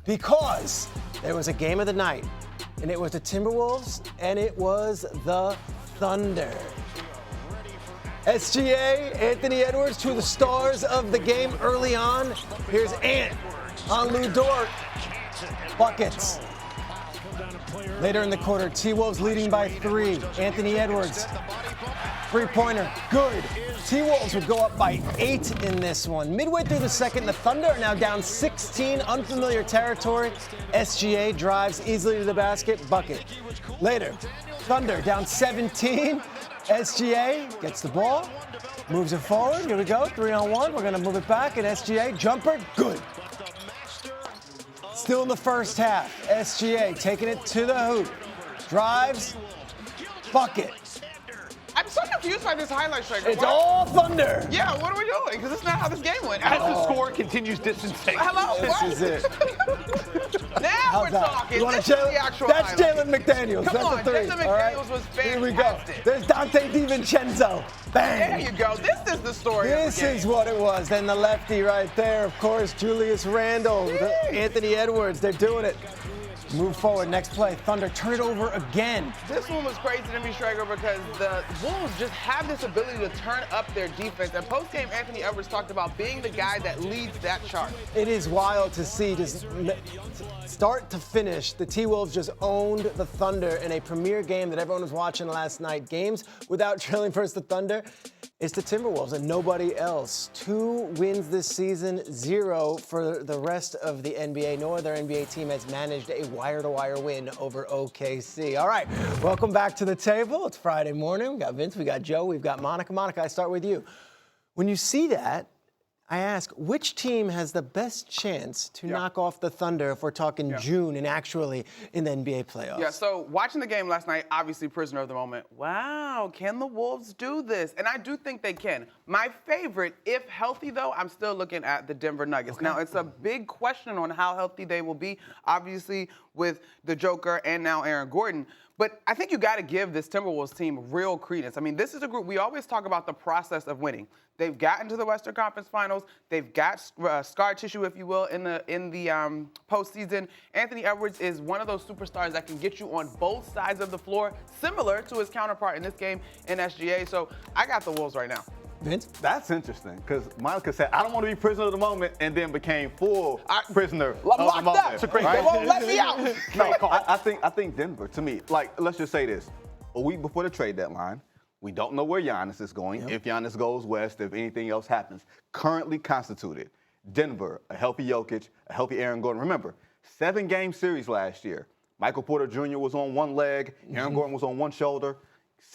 because there was a game of the night, and it was the Timberwolves, and it was the Thunder. SGA, Anthony Edwards, two of the stars of the game early on. Here's Ant on Lou Dort. Buckets. Later in the quarter, T-Wolves leading by 3. Anthony Edwards, three-pointer, good. T-Wolves would go up by 8 in this one. Midway through the second, the Thunder are now down 16, unfamiliar territory. SGA drives easily to the basket, bucket. Later, Thunder down 17. SGA gets the ball, moves it forward. Here we go, 3-on-1. We're gonna move it back, and SGA, jumper, good. Still in the first half, SGA taking it to the hoop. Drives, bucket. I'm so confused by this highlight, Schrager. It's all Thunder. Yeah, what are we doing? Because it's not how this game went. As the score continues distancing. Hello, This is it. Now we're talking. You want This to is the actual That's highlight. Jalen McDaniels. Come That's on, a 3. Jalen all right? McDaniels was Here we go. fantastic. There's Dante DiVincenzo. Bang. There you go. This is the story This of the game. is what it was. Then the lefty right there, of course, Julius Randle, Anthony Edwards. They're doing it. Move forward. Next play. Thunder turn it over again. This one was crazy to me, Schrager, because the Wolves just have this ability to turn up their defense. And post-game, Anthony Edwards talked about being the guy that leads that charge. It is wild to see, just start to finish, the T-Wolves just owned the Thunder in a premier game that everyone was watching last night. Games without trailing versus the Thunder. It's the Timberwolves and nobody else. 2 wins this season, 0 for the rest of the NBA. No other NBA team has managed a wire-to-wire win over OKC. All right, welcome back to the table. It's Friday morning. We got Vince, we got Joe, we've got Monica. Monica, I start with you. When you see that, I ask, which team has the best chance to knock off the Thunder if we're talking June and actually in the NBA playoffs? Yeah, so watching the game last night, obviously prisoner of the moment. Wow, can the Wolves do this? And I do think they can. My favorite, if healthy though, I'm still looking at the Denver Nuggets. Okay. Now, it's a big question on how healthy they will be, obviously with the Joker and now Aaron Gordon. But I think you got to give this Timberwolves team real credence. I mean, this is a group, we always talk about the process of winning. They've gotten to the Western Conference Finals. They've got scar tissue, if you will, in the postseason. Anthony Edwards is one of those superstars that can get you on both sides of the floor, similar to his counterpart in this game in SGA. So I got the Wolves right now. Vince? That's interesting, because Monica said, I don't want to be prisoner of the moment, and then became full prisoner of the locked moment. up. They won't let me out. No, I think Denver, to me, like, let's just say this. A week before the trade deadline, we don't know where Giannis is going, if Giannis goes west, if anything else happens. Currently constituted, Denver, a healthy Jokic, a healthy Aaron Gordon. Remember, 7-game series last year. Michael Porter Jr. was on one leg, Aaron Gordon was on one shoulder.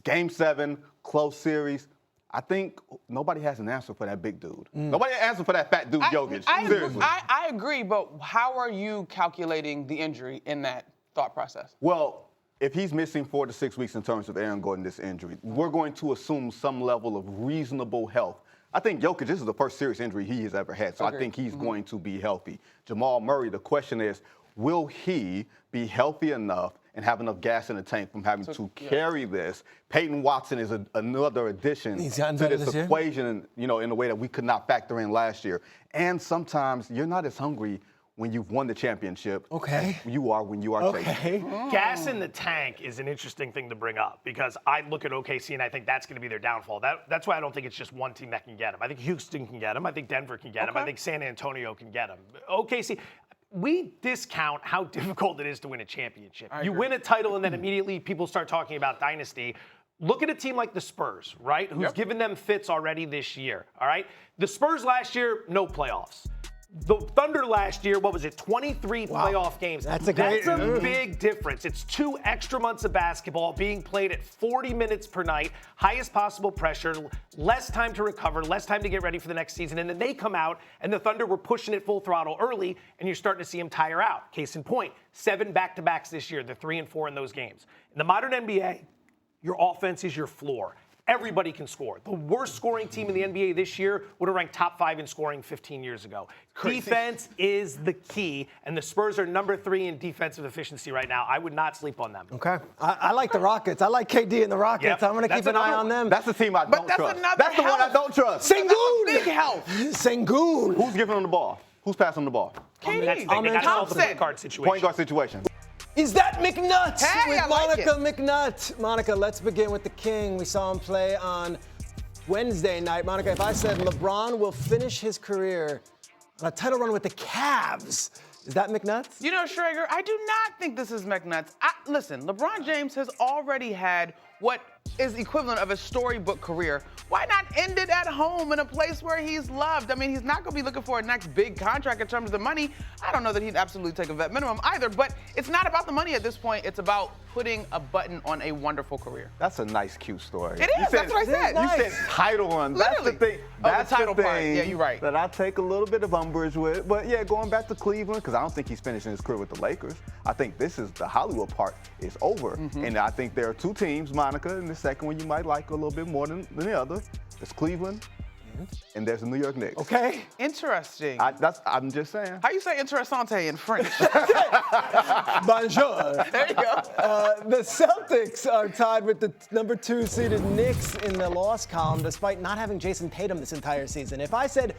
Game 7, close series. I think nobody has an answer for that big dude. Nobody has an answer for that fat dude, Jokic. Seriously. I agree, but how are you calculating the injury in that thought process? Well, if he's missing 4 to 6 weeks in terms of Aaron Gordon, this injury, we're going to assume some level of reasonable health. I think Jokic, this is the first serious injury he has ever had, so I think he's going to be healthy. Jamal Murray, the question is, will he be healthy enough and have enough gas in the tank from having to carry this? Peyton Watson is another addition to this equation, in a way that we could not factor in last year. And sometimes you're not as hungry when you've won the championship. You are when you are chasing. Gas in the tank is an interesting thing to bring up, because I look at OKC and I think that's going to be their downfall. That's why I don't think it's just one team that can get him. I think Houston can get him. I think Denver can get him. I think San Antonio can get him. OKC, we discount how difficult it is to win a championship. You win a title and then immediately people start talking about dynasty. Look at a team like the Spurs, right? Who's given them fits already this year, all right? The Spurs last year, no playoffs. The Thunder last year, 23 playoff games. That's a big difference. It's 2 extra months of basketball being played at 40 minutes per night, highest possible pressure, less time to recover, less time to get ready for the next season. And then they come out, and the Thunder were pushing it full throttle early, and you're starting to see them tire out. Case in point, 7 back-to-backs this year. They're 3-4 in those games. In the modern NBA, your offense is your floor. Everybody can score. The worst scoring team in the NBA this year would have ranked top 5 in scoring 15 years ago. Crazy. Defense is the key, and the Spurs are number 3 in defensive efficiency right now. I would not sleep on them. Okay. I like the Rockets. I like KD and the Rockets. I'm going to keep an eye on them. That's the team I don't trust. That's the one I don't trust. Sengun! Big help. Sengun. Who's giving them the ball? Who's passing the ball? KD. That's the thing. They got to solve the point guard situation. Point guard situation. Is that McNutt Hey, with I like Monica McNutt? Monica, let's begin with the King. We saw him play on Wednesday night. Monica, if I said LeBron will finish his career on a title run with the Cavs, is that McNutt? You know, Schrager, I do not think this is McNutt's. Listen, LeBron James has already had what is equivalent of a storybook career. Why not end it at home in a place where he's loved? I mean, he's not going to be looking for a next big contract in terms of the money. I don't know that he'd absolutely take a vet minimum either, but it's not about the money at this point. It's about putting a button on a wonderful career. That's a nice, cute story. It is. That's what I said. You said title run. That's the Literally. thing. Oh, the That's title the part. thing Yeah, you're right. that I take a little bit of umbrage with. But yeah, going back to Cleveland, because I don't think he's finishing his career with the Lakers. I think this is the Hollywood part is over. And I think there are two teams, Monica, and the second one you might like a little bit more than the other. There's Cleveland, and there's the New York Knicks. Okay. Interesting. I'm just saying. How you say interessante in French? Bonjour. There you go. The Celtics are tied with the number 2 seeded Knicks in the loss column, despite not having Jason Tatum this entire season. If I said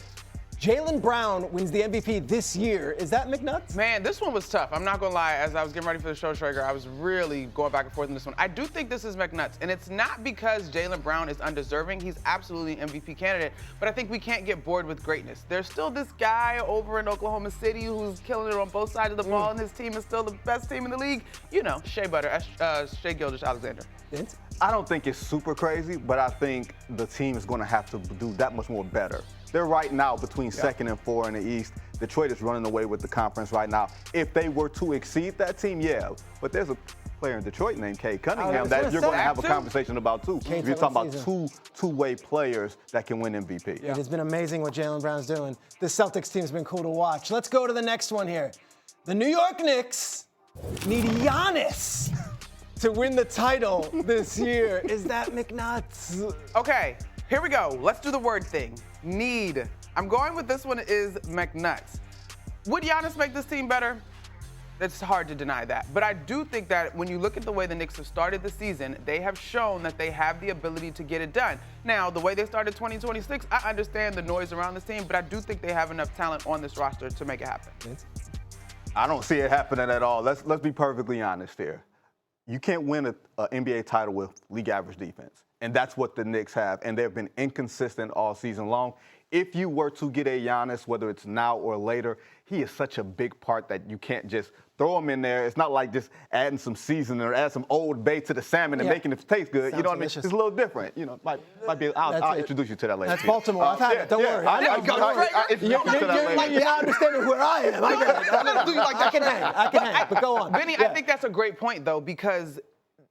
Jaylen Brown wins the MVP this year, is that McNutt? Man, this one was tough. I'm not gonna lie. As I was getting ready for the show, Schrager, I was really going back and forth in this one. I do think this is McNutt's, and it's not because Jaylen Brown is undeserving. He's absolutely an MVP candidate, but I think we can't get bored with greatness. There's still this guy over in Oklahoma City who's killing it on both sides of the ball, and his team is still the best team in the league. You know, Shea Gilgeous-Alexander. Vince? I don't think it's super crazy, but I think the team is going to have to do that much more better. They're right now between 2nd and 4 in the East. Detroit is running away with the conference right now. If they were to exceed that team, yeah. But there's a player in Detroit named Cade Cunningham that you're going to have a conversation about too. You're talking about two-way players that can win MVP. Yeah. It has been amazing what Jaylen Brown's doing. The Celtics team's been cool to watch. Let's go to the next one here. The New York Knicks need Giannis to win the title this year. Is that McNutt? Okay, here we go. Let's do the word thing. Need. I'm going with this one is McNutt. Would Giannis make this team better? It's hard to deny that. But I do think that when you look at the way the Knicks have started the season, they have shown that they have the ability to get it done. Now, the way they started 2026, I understand the noise around this team, but I do think they have enough talent on this roster to make it happen. I don't see it happening at all. Let's be perfectly honest here. You can't win an NBA title with league average defense. And that's what the Knicks have. And they've been inconsistent all season long. If you were to get a Giannis, whether it's now or later, he is such a big part that you can't just throw him in there. It's not like just adding some seasoning or add some Old Bay to the salmon and making it taste good. You know what I mean? It's a little different. You know, might be. I'll introduce you to that later. That's Baltimore. I've had it. Don't worry. I'll introduce you to that later. You're not understanding where I am. I get it. I can hang. But go on. Benny, I think that's a great point, though, because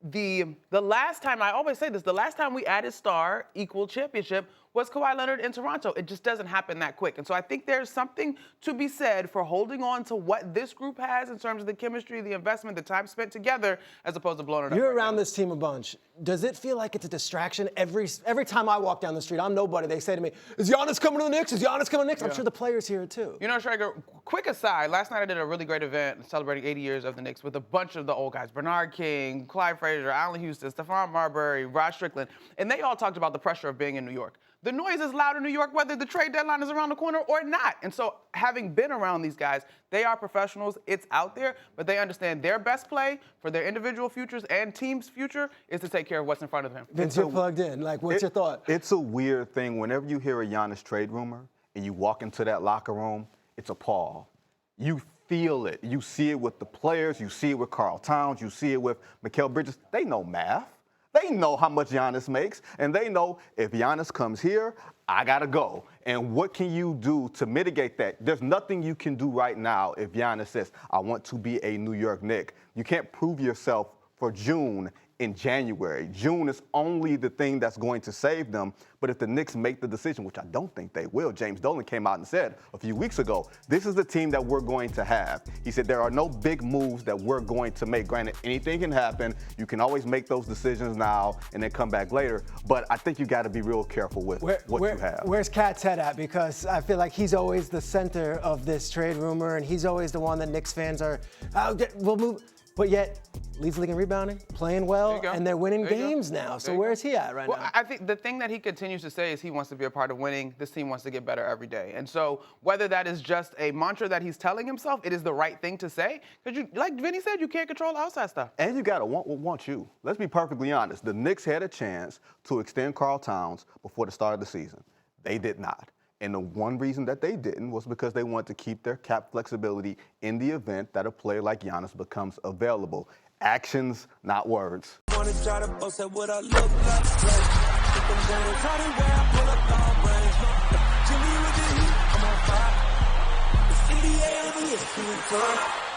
the last time, I always say this, the last time we added star equal championship was Kawhi Leonard in Toronto. It just doesn't happen that quick. And so I think there's something to be said for holding on to what this group has in terms of the chemistry, the investment, the time spent together, as opposed to blowing it up. You're around this team a bunch. Does it feel like it's a distraction? Every time I walk down the street, I'm nobody. They say to me, is Giannis coming to the Knicks? Is Giannis coming to the Knicks? I'm sure the players hear it too. You know, Schrager, quick aside, last night I did a really great event celebrating 80 years of the Knicks with a bunch of the old guys, Bernard King, Clyde Frazier, Allen Houston, Stephon Marbury, Rod Strickland, and they all talked about the pressure of being in New York. The noise is loud in New York, whether the trade deadline is around the corner or not. And so having been around these guys, they are professionals. It's out there, but they understand their best play for their individual futures and team's future is to take care of what's in front of them. Vince, you're plugged in. What's your thought? It's a weird thing. Whenever you hear a Giannis trade rumor and you walk into that locker room, it's a pall. You feel it. You see it with the players. You see it with Karl Towns. You see it with Mikal Bridges. They know math. They know how much Giannis makes, and they know if Giannis comes here, I gotta go. And what can you do to mitigate that? There's nothing you can do right now if Giannis says, I want to be a New York Knick. You can't prove yourself for June in January. June is only the thing that's going to save them. But if the Knicks make the decision, which I don't think they will, James Dolan came out and said a few weeks ago, this is the team that we're going to have. He said there are no big moves that we're going to make. Granted, anything can happen. You can always make those decisions now and then come back later. But I think you got to be real careful with what you have. Where's Cat's head at? Because I feel like he's always the center of this trade rumor, and he's always the one that Knicks fans are, we'll move. but yet leads the league in rebounding, playing well, and they're winning games now. So where is he at right now? I think the thing that he continues to say is he wants to be a part of winning. This team wants to get better every day. And so whether that is just a mantra that he's telling himself, it is the right thing to say. Because like Vinny said, you can't control the outside stuff. And you got to want you. Let's be perfectly honest. The Knicks had a chance to extend Karl Towns before the start of the season. They did not. And the one reason that they didn't was because they wanted to keep their cap flexibility in the event that a player like Giannis becomes available. Actions, not words. Wanna try to boast at what I look like. Keep them down, try to wear, I pull up long range. Jimmy with the heat, I'm on fire. It's NBA over here,